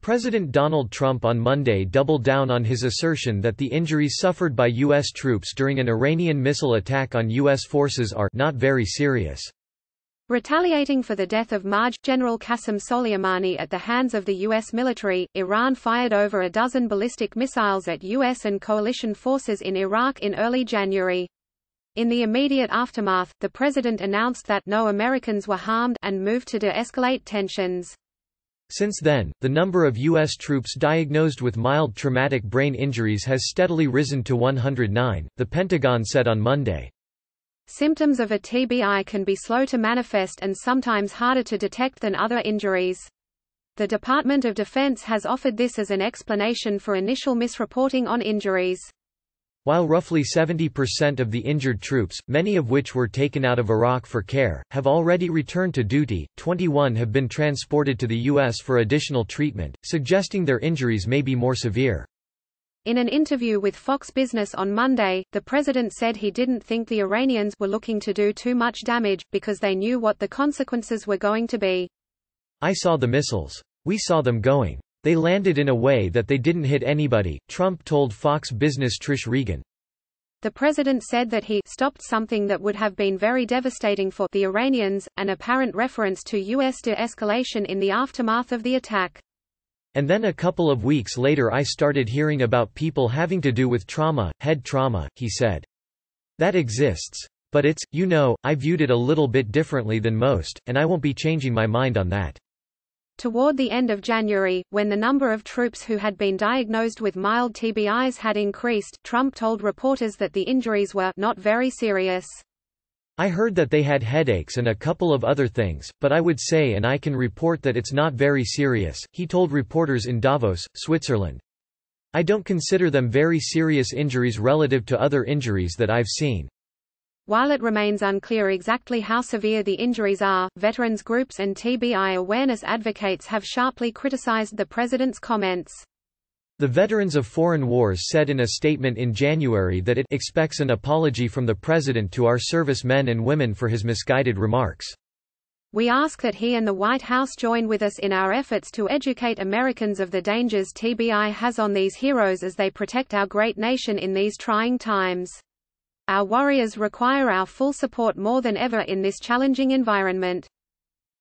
President Donald Trump on Monday doubled down on his assertion that the injuries suffered by U.S. troops during an Iranian missile attack on U.S. forces are not very serious. Retaliating for the death of Maj. General Qasem Soleimani at the hands of the U.S. military, Iran fired over a dozen ballistic missiles at U.S. and coalition forces in Iraq in early January. In the immediate aftermath, the president announced that no Americans were harmed and moved to de-escalate tensions. Since then, the number of U.S. troops diagnosed with mild traumatic brain injuries has steadily risen to 109, the Pentagon said on Monday. Symptoms of a TBI can be slow to manifest and sometimes harder to detect than other injuries. The Department of Defense has offered this as an explanation for initial misreporting on injuries. While roughly 70% of the injured troops, many of which were taken out of Iraq for care, have already returned to duty, 21 have been transported to the U.S. for additional treatment, suggesting their injuries may be more severe. In an interview with Fox Business on Monday, the president said he didn't think the Iranians were looking to do too much damage, because they knew what the consequences were going to be. "I saw the missiles. We saw them going. They landed in a way that they didn't hit anybody," Trump told Fox Business' Trish Regan. The president said that he stopped something that would have been very devastating for the Iranians, an apparent reference to U.S. de-escalation in the aftermath of the attack. "And then a couple of weeks later I started hearing about people having to do with trauma, head trauma," he said. "That exists. But it's, I viewed it a little bit differently than most, and I won't be changing my mind on that." Toward the end of January, when the number of troops who had been diagnosed with mild TBIs had increased, Trump told reporters that the injuries were not very serious. "I heard that they had headaches and a couple of other things, but I would say and I can report that it's not very serious," he told reporters in Davos, Switzerland. "I don't consider them very serious injuries relative to other injuries that I've seen." While it remains unclear exactly how severe the injuries are, veterans groups and TBI awareness advocates have sharply criticized the president's comments. The Veterans of Foreign Wars said in a statement in January that it expects an apology from the president to our servicemen and women for his misguided remarks. "We ask that he and the White House join with us in our efforts to educate Americans of the dangers TBI has on these heroes as they protect our great nation in these trying times. Our warriors require our full support more than ever in this challenging environment."